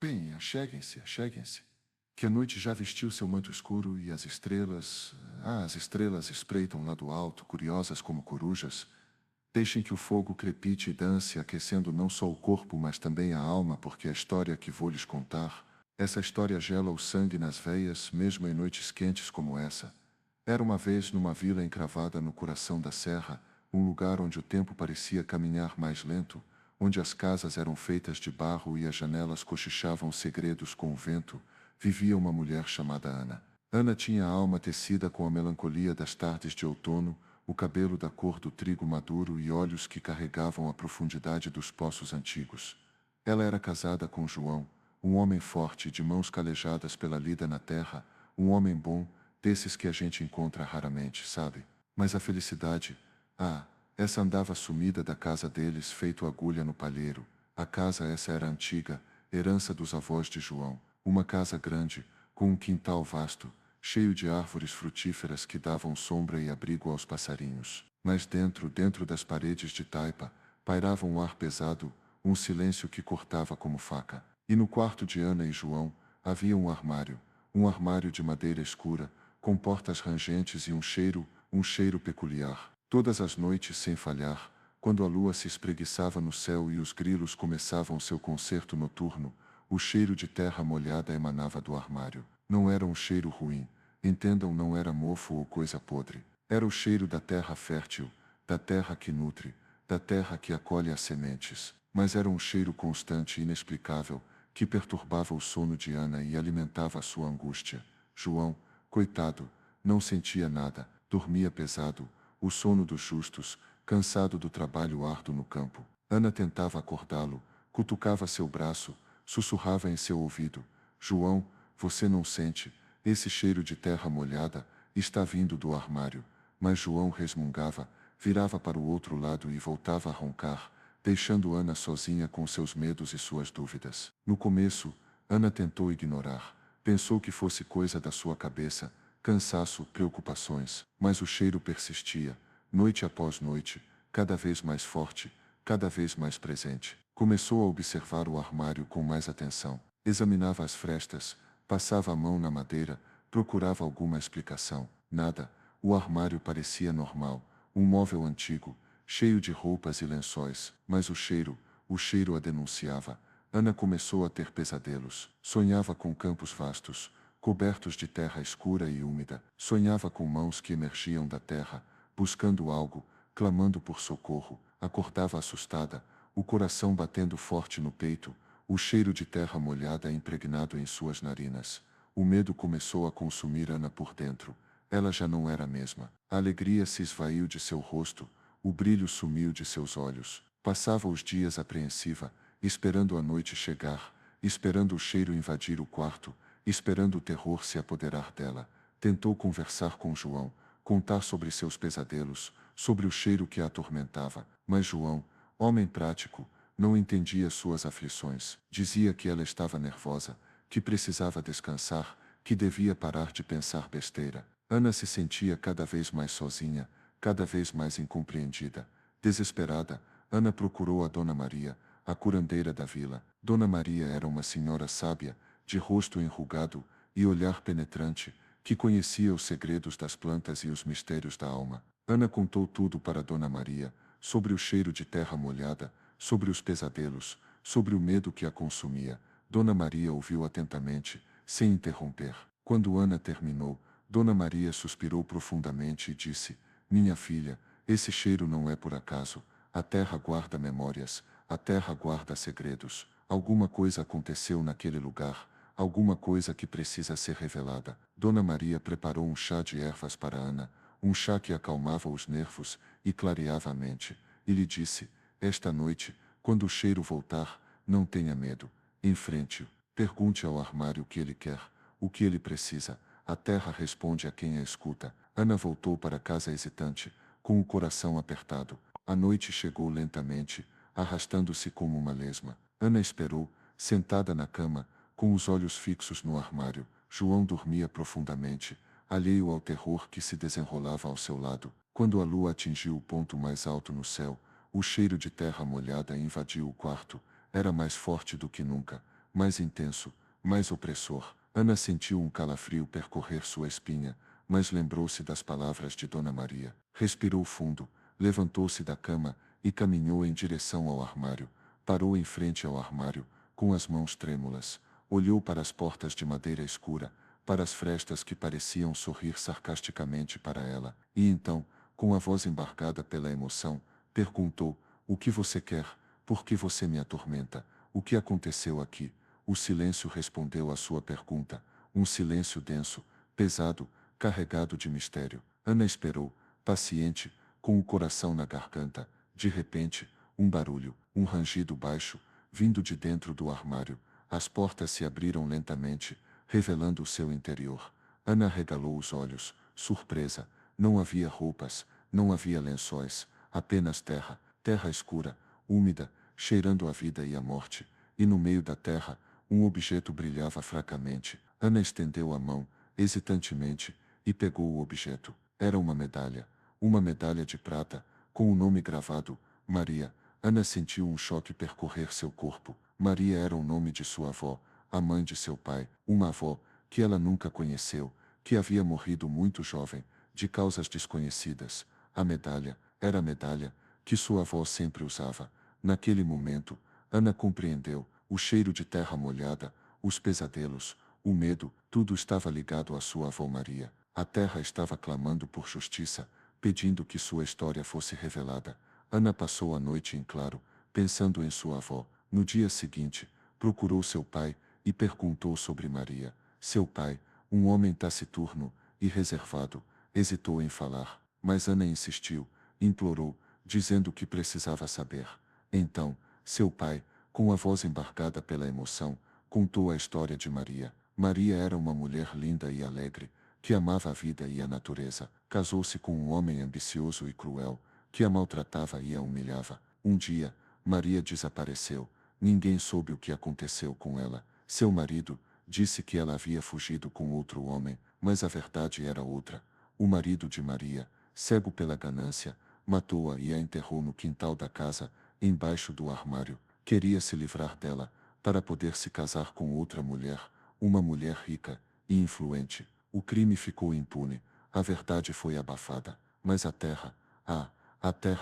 Bem, acheguem-se, acheguem-se. Que a noite já vestiu seu manto escuro e as estrelas espreitam lá do alto, curiosas como corujas. Deixem que o fogo crepite e dance, aquecendo não só o corpo, mas também a alma, porque a história que vou lhes contar, essa história gela o sangue nas veias, mesmo em noites quentes como essa. Era uma vez numa vila encravada no coração da serra, um lugar onde o tempo parecia caminhar mais lento, onde as casas eram feitas de barro e as janelas cochichavam segredos com o vento, vivia uma mulher chamada Ana. Ana tinha a alma tecida com a melancolia das tardes de outono, o cabelo da cor do trigo maduro e olhos que carregavam a profundidade dos poços antigos. Ela era casada com João, um homem forte de mãos calejadas pela lida na terra, um homem bom, desses que a gente encontra raramente, sabe? Mas a felicidade, essa andava sumida da casa deles, feito agulha no palheiro. A casa essa era antiga, herança dos avós de João, uma casa grande, com um quintal vasto, cheio de árvores frutíferas que davam sombra e abrigo aos passarinhos. Mas dentro das paredes de taipa, pairava um ar pesado, um silêncio que cortava como faca. E no quarto de Ana e João, havia um armário de madeira escura, com portas rangentes e um cheiro peculiar. Todas as noites, sem falhar, quando a lua se espreguiçava no céu e os grilos começavam seu concerto noturno, o cheiro de terra molhada emanava do armário. Não era um cheiro ruim, entendam, não era mofo ou coisa podre. Era o cheiro da terra fértil, da terra que nutre, da terra que acolhe as sementes. Mas era um cheiro constante e inexplicável, que perturbava o sono de Ana e alimentava a sua angústia. João, coitado, não sentia nada, dormia pesado, o sono dos justos, cansado do trabalho árduo no campo. Ana tentava acordá-lo, cutucava seu braço, sussurrava em seu ouvido: João, você não sente, esse cheiro de terra molhada está vindo do armário. Mas João resmungava, virava para o outro lado e voltava a roncar, deixando Ana sozinha com seus medos e suas dúvidas. No começo, Ana tentou ignorar. Pensou que fosse coisa da sua cabeça, cansaço, preocupações, mas o cheiro persistia, noite após noite, cada vez mais forte, cada vez mais presente. Começou a observar o armário com mais atenção. Examinava as frestas, passava a mão na madeira, procurava alguma explicação. Nada. O armário parecia normal, um móvel antigo, cheio de roupas e lençóis, mas o cheiro a denunciava. Ana começou a ter pesadelos. Sonhava com campos vastos, cobertos de terra escura e úmida. Sonhava com mãos que emergiam da terra, buscando algo, clamando por socorro. Acordava assustada, o coração batendo forte no peito, o cheiro de terra molhada impregnado em suas narinas. O medo começou a consumir Ana por dentro. Ela já não era a mesma. A alegria se esvaiu de seu rosto, o brilho sumiu de seus olhos. Passava os dias apreensiva, esperando a noite chegar, esperando o cheiro invadir o quarto, esperando o terror se apoderar dela. Tentou conversar com João, contar sobre seus pesadelos, sobre o cheiro que a atormentava. Mas João, homem prático, não entendia suas aflições. Dizia que ela estava nervosa, que precisava descansar, que devia parar de pensar besteira. Ana se sentia cada vez mais sozinha, cada vez mais incompreendida. Desesperada, Ana procurou a Dona Maria, a curandeira da vila. Dona Maria era uma senhora sábia, de rosto enrugado e olhar penetrante, que conhecia os segredos das plantas e os mistérios da alma. Ana contou tudo para Dona Maria, sobre o cheiro de terra molhada, sobre os pesadelos, sobre o medo que a consumia. Dona Maria ouviu atentamente, sem interromper. Quando Ana terminou, Dona Maria suspirou profundamente e disse: Minha filha, esse cheiro não é por acaso. A terra guarda memórias, a terra guarda segredos. Alguma coisa aconteceu naquele lugar, alguma coisa que precisa ser revelada. Dona Maria preparou um chá de ervas para Ana, um chá que acalmava os nervos e clareava a mente, e lhe disse: Esta noite, quando o cheiro voltar, não tenha medo. Enfrente-o. Pergunte ao armário o que ele quer, o que ele precisa. A terra responde a quem a escuta. Ana voltou para casa hesitante, com o coração apertado. A noite chegou lentamente, arrastando-se como uma lesma. Ana esperou, sentada na cama, com os olhos fixos no armário. João dormia profundamente, alheio ao terror que se desenrolava ao seu lado. Quando a lua atingiu o ponto mais alto no céu, o cheiro de terra molhada invadiu o quarto. Era mais forte do que nunca, mais intenso, mais opressor. Ana sentiu um calafrio percorrer sua espinha, mas lembrou-se das palavras de Dona Maria. Respirou fundo, levantou-se da cama e caminhou em direção ao armário. Parou em frente ao armário, com as mãos trêmulas. Olhou para as portas de madeira escura, para as frestas que pareciam sorrir sarcasticamente para ela, e então, com a voz embargada pela emoção, perguntou: "O que você quer? Por que você me atormenta? O que aconteceu aqui?" O silêncio respondeu à sua pergunta, um silêncio denso, pesado, carregado de mistério. Ana esperou, paciente, com o coração na garganta. De repente, um barulho, um rangido baixo, vindo de dentro do armário. As portas se abriram lentamente, revelando o seu interior. Ana arregalou os olhos, surpresa. Não havia roupas, não havia lençóis, apenas terra, terra escura, úmida, cheirando a vida e a morte. E no meio da terra, um objeto brilhava fracamente. Ana estendeu a mão, hesitantemente, e pegou o objeto. Era uma medalha de prata, com o nome gravado, Maria. Ana sentiu um choque percorrer seu corpo. Maria era o nome de sua avó, a mãe de seu pai, uma avó que ela nunca conheceu, que havia morrido muito jovem, de causas desconhecidas. A medalha era a medalha que sua avó sempre usava. Naquele momento, Ana compreendeu: o cheiro de terra molhada, os pesadelos, o medo, tudo estava ligado à sua avó Maria. A terra estava clamando por justiça, pedindo que sua história fosse revelada. Ana passou a noite em claro, pensando em sua avó. No dia seguinte, procurou seu pai e perguntou sobre Maria. Seu pai, um homem taciturno e reservado, hesitou em falar, mas Ana insistiu, implorou, dizendo que precisava saber. Então, seu pai, com a voz embargada pela emoção, contou a história de Maria. Maria era uma mulher linda e alegre, que amava a vida e a natureza. Casou-se com um homem ambicioso e cruel, que a maltratava e a humilhava. Um dia, Maria desapareceu. Ninguém soube o que aconteceu com ela. Seu marido disse que ela havia fugido com outro homem, mas a verdade era outra. O marido de Maria, cego pela ganância, matou-a e a enterrou no quintal da casa, embaixo do armário. Queria se livrar dela, para poder se casar com outra mulher, uma mulher rica e influente. O crime ficou impune, a verdade foi abafada, mas a terra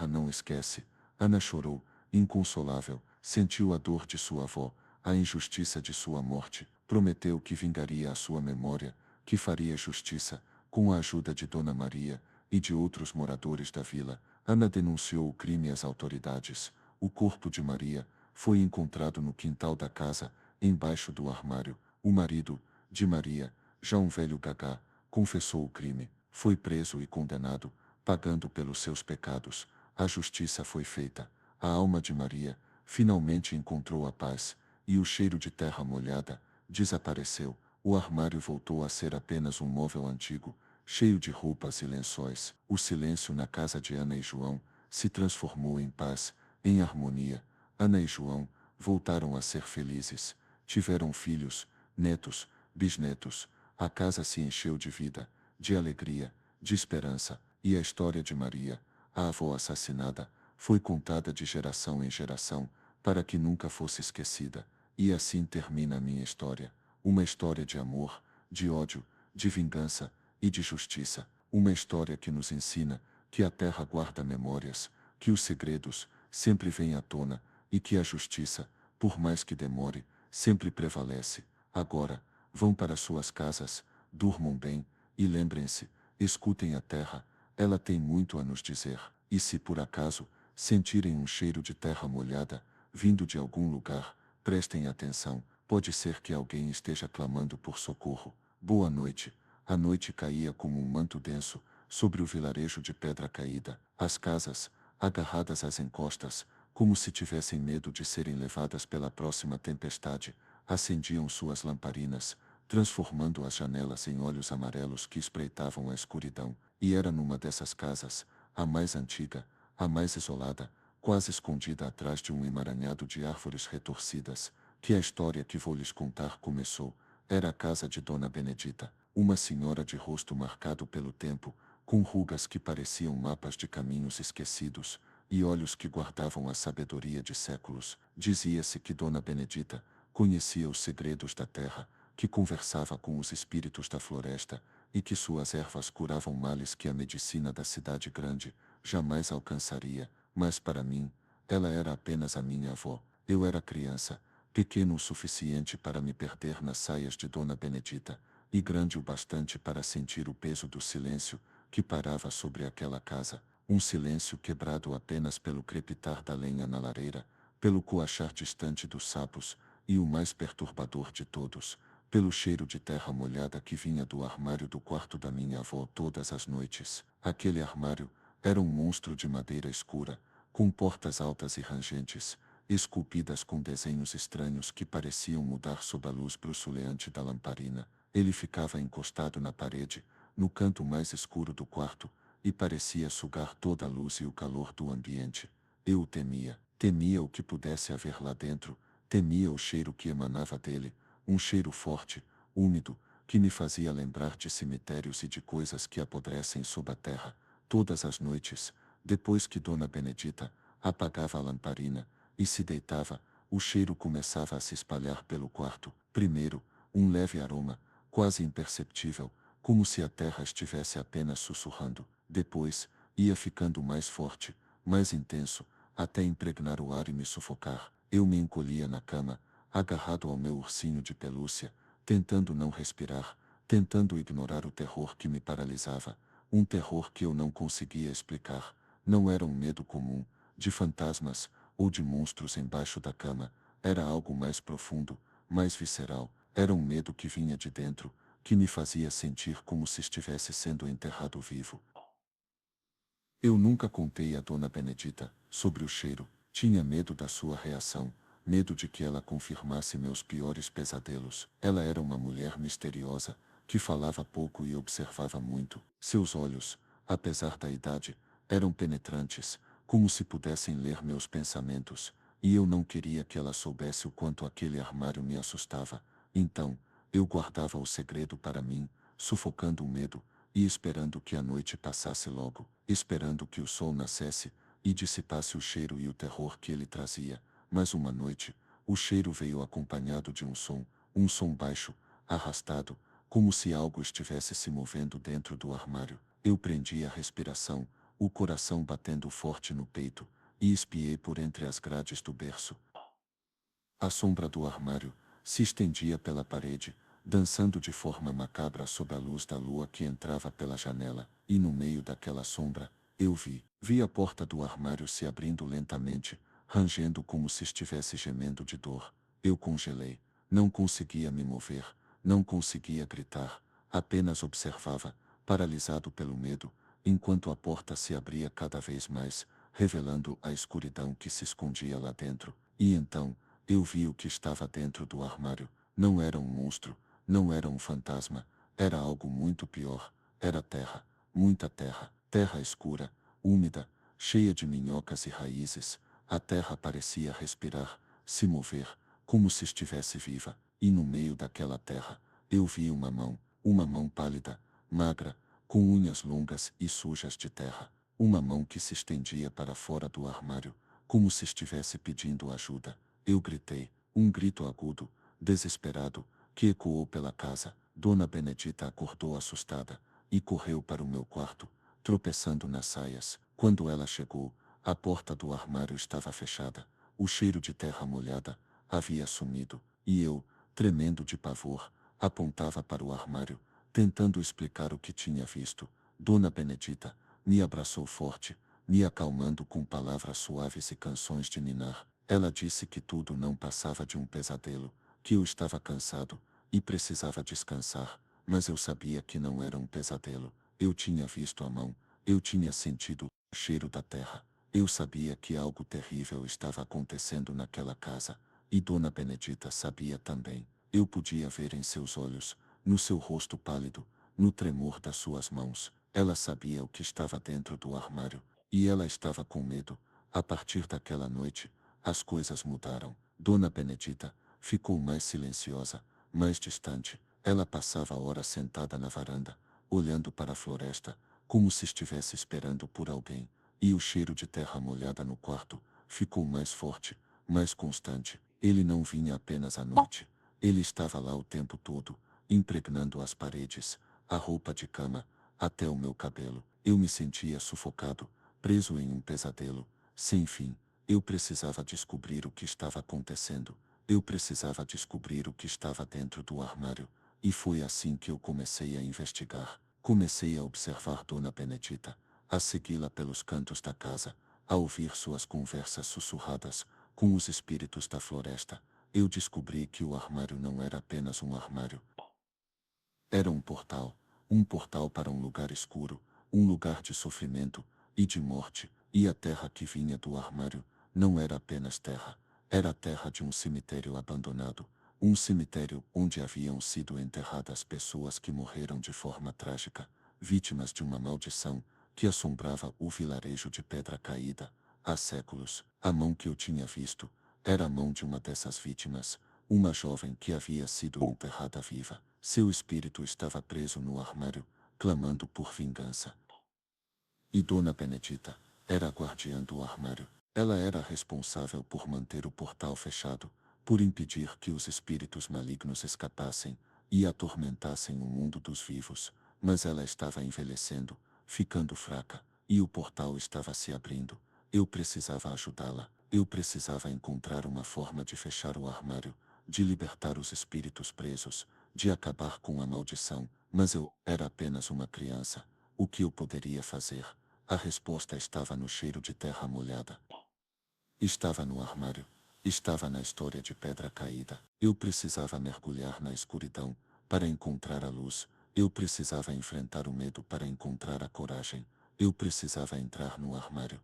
não esquece. Ana chorou, inconsolável, sentiu a dor de sua avó, a injustiça de sua morte, prometeu que vingaria a sua memória, que faria justiça, com a ajuda de Dona Maria e de outros moradores da vila. Ana denunciou o crime às autoridades. O corpo de Maria foi encontrado no quintal da casa, embaixo do armário. O marido de Maria, já um velho gagá, confessou o crime, foi preso e condenado, pagando pelos seus pecados. A justiça foi feita. A alma de Maria finalmente encontrou a paz, e o cheiro de terra molhada desapareceu. O armário voltou a ser apenas um móvel antigo, cheio de roupas e lençóis. O silêncio na casa de Ana e João se transformou em paz, em harmonia. Ana e João voltaram a ser felizes. Tiveram filhos, netos, bisnetos. A casa se encheu de vida, de alegria, de esperança. E a história de Maria, a avó assassinada, foi contada de geração em geração, para que nunca fosse esquecida. E assim termina a minha história. Uma história de amor, de ódio, de vingança e de justiça. Uma história que nos ensina que a terra guarda memórias, que os segredos sempre vêm à tona e que a justiça, por mais que demore, sempre prevalece. Agora, vão para suas casas, durmam bem e lembrem-se, escutem a terra, ela tem muito a nos dizer. E se por acaso sentirem um cheiro de terra molhada, vindo de algum lugar, prestem atenção, pode ser que alguém esteja clamando por socorro. Boa noite. A noite caía como um manto denso sobre o vilarejo de pedra caída. As casas, agarradas às encostas, como se tivessem medo de serem levadas pela próxima tempestade, acendiam suas lamparinas, transformando as janelas em olhos amarelos que espreitavam a escuridão. E era numa dessas casas, a mais antiga, a mais isolada, quase escondida atrás de um emaranhado de árvores retorcidas, que a história que vou lhes contar começou. Era a casa de Dona Benedita, uma senhora de rosto marcado pelo tempo, com rugas que pareciam mapas de caminhos esquecidos, e olhos que guardavam a sabedoria de séculos. Dizia-se que Dona Benedita conhecia os segredos da terra, que conversava com os espíritos da floresta, e que suas ervas curavam males que a medicina da cidade grande jamais alcançaria, mas para mim, ela era apenas a minha avó. Eu era criança, pequeno o suficiente para me perder nas saias de Dona Benedita, e grande o bastante para sentir o peso do silêncio que parava sobre aquela casa, um silêncio quebrado apenas pelo crepitar da lenha na lareira, pelo coachar distante dos sapos, e o mais perturbador de todos, pelo cheiro de terra molhada que vinha do armário do quarto da minha avó todas as noites. Aquele armário era um monstro de madeira escura, com portas altas e rangentes, esculpidas com desenhos estranhos que pareciam mudar sob a luz bruçuleante da lamparina. Ele ficava encostado na parede, no canto mais escuro do quarto, e parecia sugar toda a luz e o calor do ambiente. Eu o temia, temia o que pudesse haver lá dentro, temia o cheiro que emanava dele, um cheiro forte, úmido, que me fazia lembrar de cemitérios e de coisas que apodrecem sob a terra. Todas as noites, depois que Dona Benedita apagava a lamparina e se deitava, o cheiro começava a se espalhar pelo quarto. Primeiro, um leve aroma, quase imperceptível, como se a terra estivesse apenas sussurrando. Depois, ia ficando mais forte, mais intenso, até impregnar o ar e me sufocar. Eu me encolhia na cama, agarrado ao meu ursinho de pelúcia, tentando não respirar, tentando ignorar o terror que me paralisava, um terror que eu não conseguia explicar. Não era um medo comum, de fantasmas, ou de monstros embaixo da cama, era algo mais profundo, mais visceral, era um medo que vinha de dentro, que me fazia sentir como se estivesse sendo enterrado vivo. Eu nunca contei a Dona Benedita sobre o cheiro, tinha medo da sua reação, medo de que ela confirmasse meus piores pesadelos. Ela era uma mulher misteriosa, que falava pouco e observava muito. Seus olhos, apesar da idade, eram penetrantes, como se pudessem ler meus pensamentos, e eu não queria que ela soubesse o quanto aquele armário me assustava. Então, eu guardava o segredo para mim, sufocando o medo, e esperando que a noite passasse logo, esperando que o sol nascesse e dissipasse o cheiro e o terror que ele trazia. Mas uma noite, o cheiro veio acompanhado de um som baixo, arrastado, como se algo estivesse se movendo dentro do armário. Eu prendi a respiração, o coração batendo forte no peito, e espiei por entre as grades do berço. A sombra do armário se estendia pela parede, dançando de forma macabra sob a luz da lua que entrava pela janela, e no meio daquela sombra, eu vi a porta do armário se abrindo lentamente, rangendo como se estivesse gemendo de dor. Eu congelei, não conseguia me mover, não conseguia gritar, apenas observava, paralisado pelo medo, enquanto a porta se abria cada vez mais, revelando a escuridão que se escondia lá dentro. E então, eu vi o que estava dentro do armário. Não era um monstro, não era um fantasma, era algo muito pior. Era terra, muita terra, terra escura, úmida, cheia de minhocas e raízes. A terra parecia respirar, se mover, como se estivesse viva. E no meio daquela terra, eu vi uma mão pálida, magra, com unhas longas e sujas de terra. Uma mão que se estendia para fora do armário, como se estivesse pedindo ajuda. Eu gritei, um grito agudo, desesperado, que ecoou pela casa. Dona Benedita acordou assustada e correu para o meu quarto, tropeçando nas saias. Quando ela chegou, a porta do armário estava fechada. O cheiro de terra molhada havia sumido, e eu, tremendo de pavor, apontava para o armário, tentando explicar o que tinha visto. Dona Benedita me abraçou forte, me acalmando com palavras suaves e canções de ninar. Ela disse que tudo não passava de um pesadelo, que eu estava cansado e precisava descansar, mas eu sabia que não era um pesadelo. Eu tinha visto a mão, eu tinha sentido o cheiro da terra. Eu sabia que algo terrível estava acontecendo naquela casa, e Dona Benedita sabia também. Eu podia ver em seus olhos, no seu rosto pálido, no tremor das suas mãos. Ela sabia o que estava dentro do armário, e ela estava com medo. A partir daquela noite, as coisas mudaram. Dona Benedita ficou mais silenciosa, mais distante. Ela passava horas sentada na varanda, olhando para a floresta, como se estivesse esperando por alguém. E o cheiro de terra molhada no quarto ficou mais forte, mais constante. Ele não vinha apenas à noite. Ele estava lá o tempo todo, impregnando as paredes, a roupa de cama, até o meu cabelo. Eu me sentia sufocado, preso em um pesadelo, sem fim. Eu precisava descobrir o que estava acontecendo. Eu precisava descobrir o que estava dentro do armário. E foi assim que eu comecei a investigar. Comecei a observar Dona Benedita, a segui-la pelos cantos da casa, a ouvir suas conversas sussurradas com os espíritos da floresta. Eu descobri que o armário não era apenas um armário. Era um portal para um lugar escuro, um lugar de sofrimento e de morte, e a terra que vinha do armário não era apenas terra, era a terra de um cemitério abandonado, um cemitério onde haviam sido enterradas pessoas que morreram de forma trágica, vítimas de uma maldição que assombrava o vilarejo de Pedra Caída há séculos. A mão que eu tinha visto era a mão de uma dessas vítimas, uma jovem que havia sido enterrada viva. Seu espírito estava preso no armário, clamando por vingança. E Dona Benedita era a guardiã do armário. Ela era responsável por manter o portal fechado, por impedir que os espíritos malignos escapassem e atormentassem o mundo dos vivos. Mas ela estava envelhecendo, ficando fraca, e o portal estava se abrindo. Eu precisava ajudá-la. Eu precisava encontrar uma forma de fechar o armário, de libertar os espíritos presos, de acabar com a maldição. Mas eu era apenas uma criança. O que eu poderia fazer? A resposta estava no cheiro de terra molhada. Estava no armário. Estava na história de Pedra Caída. Eu precisava mergulhar na escuridão para encontrar a luz. Eu precisava enfrentar o medo para encontrar a coragem. Eu precisava entrar no armário